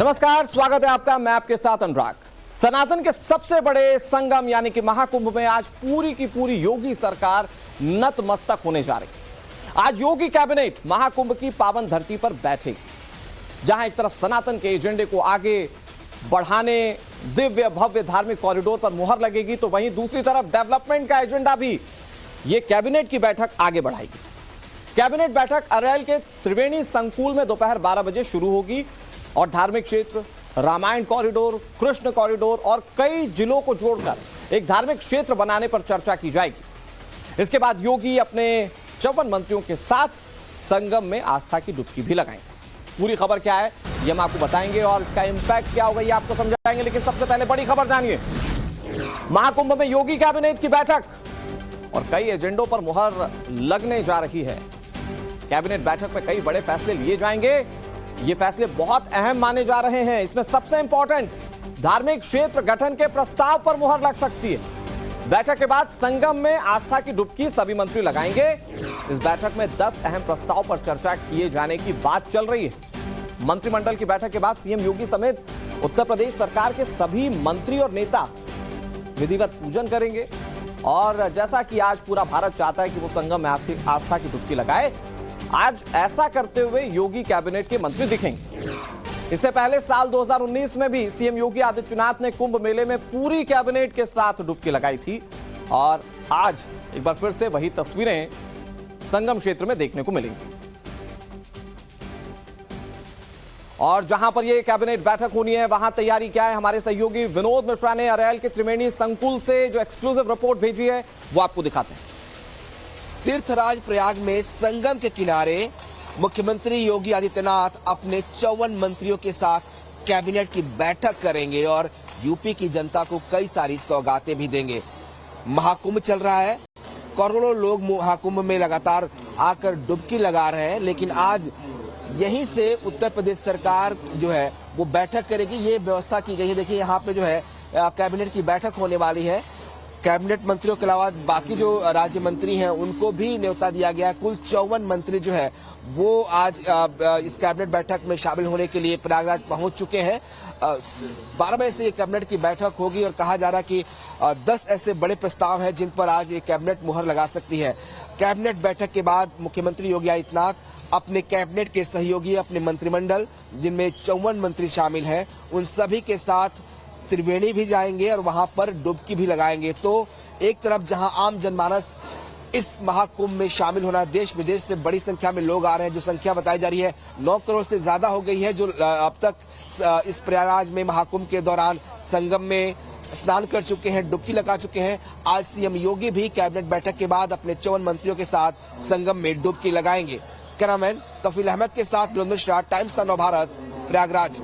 नमस्कार, स्वागत है आपका। मैं आपके साथ अनुराग। सनातन के सबसे बड़े संगम यानी कि महाकुंभ में आज पूरी की पूरी योगी सरकार नतमस्तक होने जा रही है। आज योगी कैबिनेट महाकुंभ की पावन धरती पर बैठेगी, जहां एक तरफ सनातन के एजेंडे को आगे बढ़ाने दिव्य भव्य धार्मिक कॉरिडोर पर मुहर लगेगी, तो वहीं दूसरी तरफ डेवलपमेंट का एजेंडा भी ये कैबिनेट की बैठक आगे बढ़ाएगी। कैबिनेट बैठक अरैल के त्रिवेणी संकुल में दोपहर 12 बजे शुरू होगी और धार्मिक क्षेत्र, रामायण कॉरिडोर, कृष्ण कॉरिडोर और कई जिलों को जोड़कर एक धार्मिक क्षेत्र बनाने पर चर्चा की जाएगी। इसके बाद योगी अपने 54 मंत्रियों के साथ संगम में आस्था की डुबकी भी लगाएंगे। पूरी खबर क्या है ये हम आपको बताएंगे और इसका इंपैक्ट क्या होगा ये आपको समझाएंगे, लेकिन सबसे पहले बड़ी खबर जानिए। महाकुंभ में योगी कैबिनेट की बैठक और कई एजेंडों पर मुहर लगने जा रही है। कैबिनेट बैठक में कई बड़े फैसले लिए जाएंगे। ये फैसले बहुत अहम माने जा रहे हैं। इसमें सबसे इंपॉर्टेंट धार्मिक क्षेत्र गठन के प्रस्ताव पर मुहर लग सकती है। बैठक के बाद संगम में आस्था की डुबकी सभी मंत्री लगाएंगे। इस बैठक में 10 अहम प्रस्ताव पर चर्चा किए जाने की बात चल रही है। मंत्रिमंडल की बैठक के बाद सीएम योगी समेत उत्तर प्रदेश सरकार के सभी मंत्री और नेता विधिवत पूजन करेंगे और जैसा कि आज पूरा भारत चाहता है कि वो संगम में आस्था की डुबकी लगाए, आज ऐसा करते हुए योगी कैबिनेट के मंत्री दिखेंगे। इससे पहले साल 2019 में भी सीएम योगी आदित्यनाथ ने कुंभ मेले में पूरी कैबिनेट के साथ डुबकी लगाई थी और आज एक बार फिर से वही तस्वीरें संगम क्षेत्र में देखने को मिलेंगी। और जहां पर यह कैबिनेट बैठक होनी है वहां तैयारी क्या है, हमारे सहयोगी विनोद मिश्रा ने अरैल के त्रिवेणी संकुल से जो एक्सक्लूसिव रिपोर्ट भेजी है वो आपको दिखाते हैं। तीर्थराज प्रयाग में संगम के किनारे मुख्यमंत्री योगी आदित्यनाथ अपने 54 मंत्रियों के साथ कैबिनेट की बैठक करेंगे और यूपी की जनता को कई सारी सौगातें भी देंगे। महाकुंभ चल रहा है, करोड़ों लोग महाकुंभ में लगातार आकर डुबकी लगा रहे हैं, लेकिन आज यहीं से उत्तर प्रदेश सरकार जो है वो बैठक करेगी। ये व्यवस्था की गई है। देखिए यहाँ पे जो है कैबिनेट की बैठक होने वाली है। कैबिनेट मंत्रियों के अलावा बाकी जो राज्य मंत्री हैं उनको भी न्योता दिया गया है। कुल 54 मंत्री जो है वो आज इस कैबिनेट बैठक में शामिल होने के लिए प्रयागराज पहुंच चुके हैं। 12 बजे से ये कैबिनेट की बैठक होगी और कहा जा रहा है कि 10 ऐसे बड़े प्रस्ताव हैं जिन पर आज ये कैबिनेट मुहर लगा सकती है। कैबिनेट बैठक के बाद मुख्यमंत्री योगी आदित्यनाथ अपने कैबिनेट के सहयोगी, अपने मंत्रिमंडल जिनमें 54 मंत्री शामिल हैं, उन सभी के साथ त्रिवेणी भी जाएंगे और वहां पर डुबकी भी लगाएंगे। तो एक तरफ जहां आम जनमानस इस महाकुंभ में शामिल होना, देश विदेश से बड़ी संख्या में लोग आ रहे हैं। जो संख्या बताई जा रही है 9 करोड़ से ज्यादा हो गई है जो अब तक इस प्रयागराज में महाकुंभ के दौरान संगम में स्नान कर चुके हैं, डुबकी लगा चुके हैं। आज सीएम योगी भी कैबिनेट बैठक के बाद अपने 54 मंत्रियों के साथ संगम में डुबकी लगाएंगे। कैमरामैन कफील अहमद के साथ विनोद मिश्रा, टाइम्स ऑफ भारत, प्रयागराज।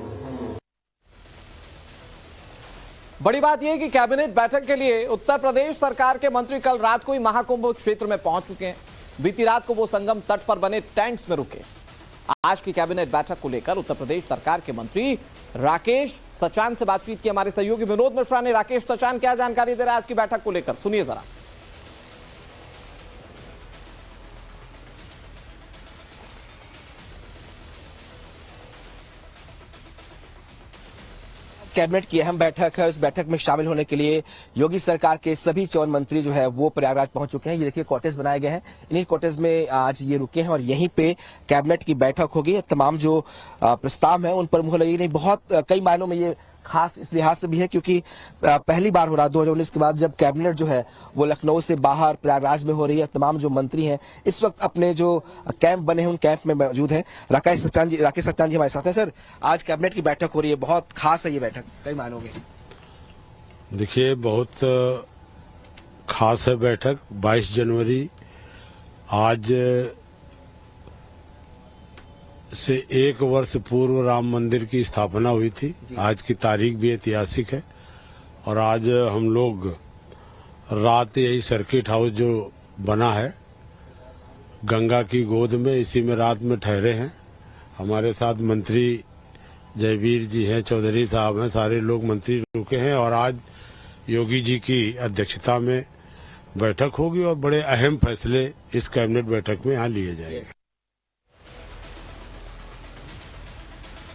बड़ी बात यह कि कैबिनेट बैठक के लिए उत्तर प्रदेश सरकार के मंत्री कल रात को ही महाकुंभ क्षेत्र में पहुंच चुके हैं। बीती रात को वो संगम तट पर बने टेंट्स में रुके। आज की कैबिनेट बैठक को लेकर उत्तर प्रदेश सरकार के मंत्री राकेश सचान से बातचीत की हमारे सहयोगी विनोद मिश्रा ने। राकेश सचान क्या जानकारी दे रहे हैं आज की बैठक को लेकर, सुनिए जरा। कैबिनेट की अहम बैठक है। इस बैठक में शामिल होने के लिए योगी सरकार के सभी 54 मंत्री जो है वो प्रयागराज पहुंच चुके हैं। ये देखिए कॉटेज बनाए गए हैं, इन्हीं कॉटेज में आज ये रुके हैं और यहीं पे कैबिनेट की बैठक होगी। तमाम जो प्रस्ताव हैं उन पर मुहर लगेगी। बहुत कई मायनों में ये खास इस लिहाज से भी है क्योंकि पहली बार हो रहा है 2019 के बाद जब कैबिनेट जो है वो लखनऊ से बाहर प्रयागराज में हो रही है। तमाम जो मंत्री हैं इस वक्त अपने जो कैंप बने हैं उन कैंप में मौजूद है। राकेश सचान जी हमारे साथ हैं। सर, आज कैबिनेट की बैठक हो रही है, बहुत खास है ये बैठक कई मायनों में। देखिए बहुत खास है बैठक। 22 जनवरी आज से 1 वर्ष पूर्व राम मंदिर की स्थापना हुई थी। आज की तारीख भी ऐतिहासिक है और आज हम लोग रात यही सर्किट हाउस जो बना है गंगा की गोद में, इसी में रात में ठहरे हैं। हमारे साथ मंत्री जयवीर जी हैं, चौधरी साहब हैं, सारे लोग मंत्री रुके हैं और आज योगी जी की अध्यक्षता में बैठक होगी और बड़े अहम फैसले इस कैबिनेट बैठक में यहाँ लिए जाएंगे।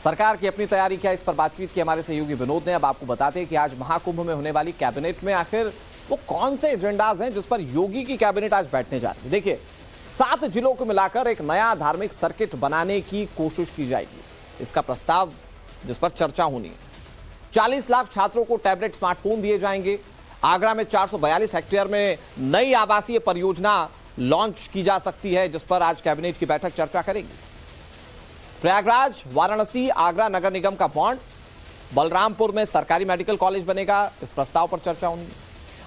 सरकार की अपनी तैयारी क्या है, इस पर बातचीत की हमारे सहयोगी विनोद ने। अब आपको बताते हैं कि आज महाकुंभ में होने वाली कैबिनेट में आखिर वो कौन से एजेंडाज हैं जिस पर योगी की कैबिनेट आज बैठने जा रही है। देखिए, 7 जिलों को मिलाकर एक नया धार्मिक सर्किट बनाने की कोशिश की जाएगी। इसका प्रस्ताव जिस पर चर्चा होनी है। 40 लाख छात्रों को टैबलेट स्मार्टफोन दिए जाएंगे। आगरा में 442 हेक्टेयर में नई आवासीय परियोजना लॉन्च की जा सकती है, जिस पर आज कैबिनेट की बैठक चर्चा करेगी। प्रयागराज, वाराणसी, आगरा नगर निगम का बॉन्ड, बलरामपुर में सरकारी मेडिकल कॉलेज बनेगा, इस प्रस्ताव पर चर्चा होगी।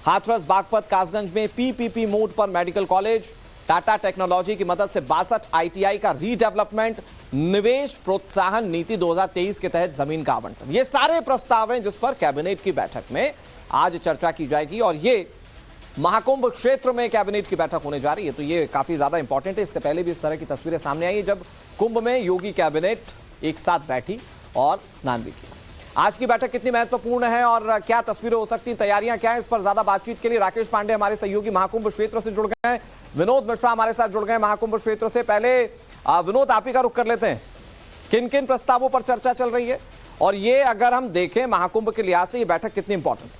हाथरस, बागपत, कासगंज में पीपीपी मोड पर मेडिकल कॉलेज, टाटा टेक्नोलॉजी की मदद से 62 आईटीआई का रीडेवलपमेंट, निवेश प्रोत्साहन नीति 2023 के तहत जमीन का आवंटन। ये सारे प्रस्ताव हैं जिस पर कैबिनेट की बैठक में आज चर्चा की जाएगी और ये महाकुंभ क्षेत्र में कैबिनेट की बैठक होने जा रही है, तो ये काफी ज्यादा इंपॉर्टेंट है। इससे पहले भी इस तरह की तस्वीरें सामने आई जब कुंभ में योगी कैबिनेट एक साथ बैठी और स्नान भी किया। आज की बैठक कितनी महत्वपूर्ण है और क्या तस्वीरें हो सकती, तैयारियां क्या है, इस पर ज्यादा बातचीत के लिए राकेश पांडे हमारे सहयोगी महाकुंभ क्षेत्र से जुड़ गए हैं, विनोद मिश्रा हमारे साथ जुड़ गए महाकुंभ क्षेत्र से। पहले विनोद, आप ही का रुख कर लेते हैं, किन किन प्रस्तावों पर चर्चा चल रही है और ये अगर हम देखें महाकुंभ के लिहाज से ये बैठक कितनी इंपॉर्टेंट है?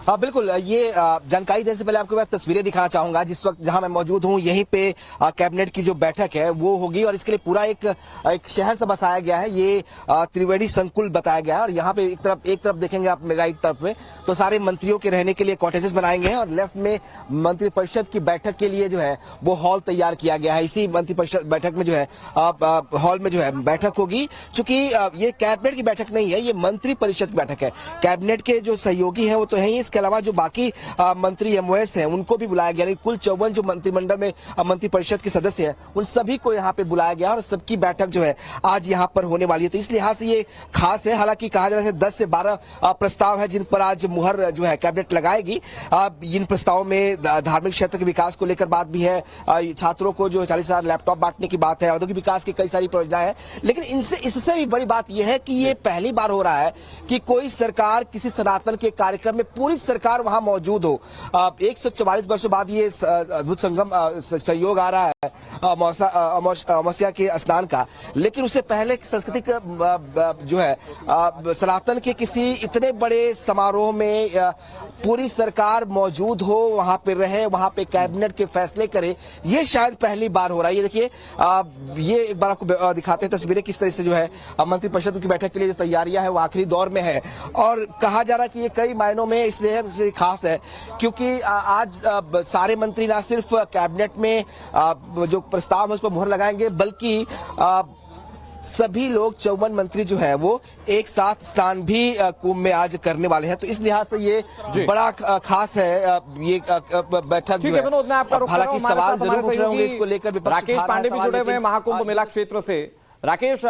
हाँ बिल्कुल, ये जानकारी देने से पहले आपको मैं तस्वीरें दिखाना चाहूंगा। जिस वक्त जहां मैं मौजूद हूं यहीं पे कैबिनेट की जो बैठक है वो होगी और इसके लिए पूरा एक शहर सा बसाया गया है। ये त्रिवेणी संकुल बताया गया है और यहाँ पे एक तरफ देखेंगे आप राइट तरफ में तो सारे मंत्रियों के रहने के लिए कॉटेजेस बनाए गए हैं और लेफ्ट में मंत्रिपरिषद की बैठक के लिए जो है वो हॉल तैयार किया गया है। इसी मंत्रिपरिषद बैठक में जो है हॉल में जो है बैठक होगी। चूंकि ये कैबिनेट की बैठक नहीं है, ये मंत्रिपरिषद की बैठक है। कैबिनेट के जो सहयोगी है वो तो है ही, इसके अलावा जो बाकी मंत्री एमओएस हैं उनको भी बुलाया गया। कुल 54 जो मंत्रिमंडल में मंत्रिपरिषद के सदस्य हैं उन सभी को यहाँ पे बुलाया गया और सबकी बैठक जो है आज यहाँ पर होने वाली है। तो इस लिहाज से ये खास है। हालांकि कहा जा रहा है 10 से 12 प्रस्ताव है जिन पर आज मुहर जो है कैबिनेट लगाएगी। इन प्रस्तावों में धार्मिक क्षेत्र के विकास को लेकर बात भी है, छात्रों को जो 40,000 लैपटॉप बांटने की बात है, औद्योगिक विकास की कई सारी परियोजनाएं हैं। लेकिन इससे भी बड़ी बात यह है कि ये पहली बार हो रहा है कि कोई सरकार किसी सनातन के कार्यक्रम में पूरी सरकार वहां मौजूद हो। 144 वर्षों बाद ये अद्भुत संगम सहयोग आ रहा है अमावस्या के स्नान का। लेकिन उससे पहले सांस्कृतिक जो है सनातन के किसी इतने बड़े समारोह में पूरी सरकार मौजूद हो, वहां पे रहे, वहां पे कैबिनेट के फैसले करे, ये शायद पहली बार हो रहा है। ये देखिए, ये एक बार आपको दिखाते हैं तस्वीरें किस तरह से जो है मंत्रिपरिषद की बैठक के लिए जो तैयारियां है वो आखिरी दौर में है। और कहा जा रहा है कि ये कई मायनों में इसलिए खास है क्योंकि आज सारे मंत्री ना सिर्फ कैबिनेट में जो प्रस्ताव है उस पर मुहर लगाएंगे बल्कि सभी लोग 54 मंत्री जो है वो एक साथ स्नान भी कुंभ में आज करने वाले हैं। तो इस लिहाज से ये बड़ा खास है ये बैठक जो है। विनोद, मैं आपका रुख कर रहा हूं, हालांकि सवाल जरूर उठ रहे होंगे इसको लेकर। राकेश पांडे भी जुड़े हुए हैं महाकुंभ मेला क्षेत्र से। राकेश,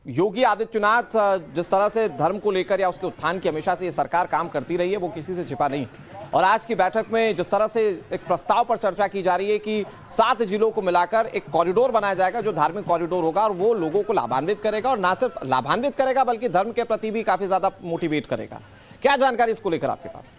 योगी आदित्यनाथ जिस तरह से धर्म को लेकर या उसके उत्थान की हमेशा से ये सरकार काम करती रही है वो किसी से छिपा नहीं, और आज की बैठक में जिस तरह से एक प्रस्ताव पर चर्चा की जा रही है कि 7 जिलों को मिलाकर एक कॉरिडोर बनाया जाएगा जो धार्मिक कॉरिडोर होगा और वो लोगों को लाभान्वित करेगा और ना सिर्फ लाभान्वित करेगा बल्कि धर्म के प्रति भी काफी ज्यादा मोटिवेट करेगा। क्या जानकारी इसको लेकर आपके पास?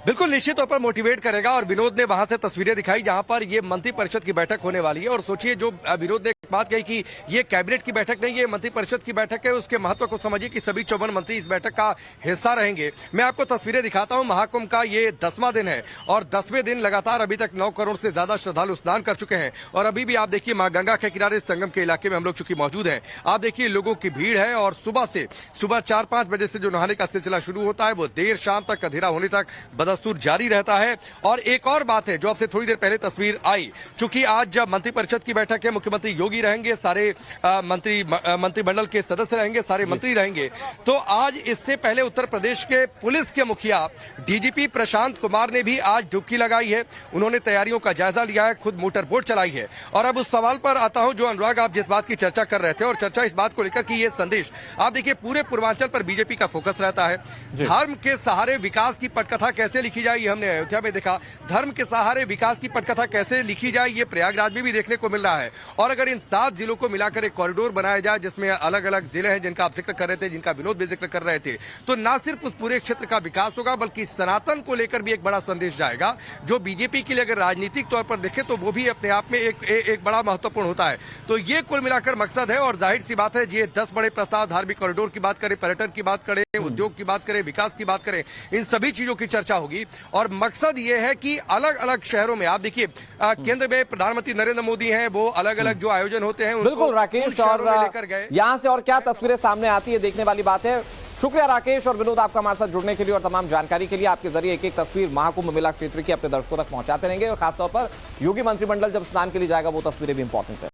बिल्कुल निश्चित तौर पर मोटिवेट करेगा और विनोद ने वहां से तस्वीरें दिखाई जहां पर ये मंत्रिपरिषद की बैठक होने वाली है। और सोचिए, जो विनोद ने बात कही कि ये कैबिनेट की बैठक नहीं, ये मंत्रिपरिषद की बैठक है, उसके महत्व को समझिए कि सभी 54 मंत्री इस बैठक का हिस्सा रहेंगे। मैं आपको तस्वीरें दिखाता हूं। महाकुंभ का ये 10वां दिन है और 10वें दिन लगातार अभी तक 9 करोड़ से ज्यादा श्रद्धालु स्नान कर चुके हैं और अभी भी आप देखिए मां गंगा के किनारे संगम के इलाके में हम लोग चूंकि मौजूद हैं, आप देखिए लोगों की भीड़ है और सुबह 4-5 बजे से जो नहाने का सिलसिला शुरू होता है वो देर शाम तक अंधेरा होने तक बदस्तूर जारी रहता है। और एक और बात है जो आपसे थोड़ी देर पहले तस्वीर आई, चूंकि आज जब मंत्रिपरिषद की बैठक है, मुख्यमंत्री योगी रहेंगे, सारे मंत्रिमंडल के सदस्य रहेंगे, सारे मंत्री रहेंगे, तो आज इससे पहले उत्तर प्रदेश के पुलिस के मुखिया डीजीपी प्रशांत कुमार ने भी आज डुबकी लगाई है। उन्होंने तैयारियों का जायजा लिया है, खुद मोटर बोट चलाई है। और अब उस सवाल पर आता हूं जो अनुराग आप जिस बात की चर्चा कर रहे थे, और चर्चा इस बात को लेकर कि ये संदेश आप देखिए पूरे पूर्वांचल पर बीजेपी का फोकस रहता है, धर्म के सहारे विकास की पटकथा कैसे कैसे लिखी जाए ये हमने अयोध्या में देखा, धर्म के सहारे विकास की पटकथा कैसे लिखी जाए ये प्रयागराज में भी देखने को मिल रहा है। और अगर इन 7 जिलों को मिलाकर एक कॉरिडोर बनाया जाए जिसमें अलग अलग जिले हैं जिनका आप जिक्र कर रहे थे, जिनका विनोद भी जिक्र कर रहे थे, तो ना सिर्फ उस पूरे क्षेत्र का विकास होगा बल्कि सनातन को लेकर भी एक बड़ा संदेश जाएगा, जो बीजेपी के लिए अगर राजनीतिक तौर पर देखें तो वो भी अपने आप में एक बड़ा महत्वपूर्ण होता है। तो ये कुल मिलाकर मकसद है और जाहिर सी बात है ये 10 बड़े प्रस्ताव, धार्मिक कॉरिडोर की बात करें, पर्यटन की बात करें, उद्योग की बात करें, विकास की बात करें, इन सभी चीजों की चर्चा होगी। और मकसद ये है कि अलग अलग शहरों में आप देखिए केंद्र में प्रधानमंत्री नरेंद्र मोदी हैं, वो अलग अलग जो आयोजन होते हैं बिल्कुल राकेश, और यहां से और क्या तस्वीरें सामने आती है देखने वाली बात है। शुक्रिया राकेश और विनोद आपका हमारे साथ जुड़ने के लिए और तमाम जानकारी के लिए। आपके जरिए एक एक तस्वीर महाकुंभ मेला क्षेत्र की अपने दर्शकों तक पहुंचाते रहेंगे और खासतौर पर योगी मंत्रिमंडल जब स्नान के लिए जाएगा वो तस्वीरें भी इंपॉर्टेंट है।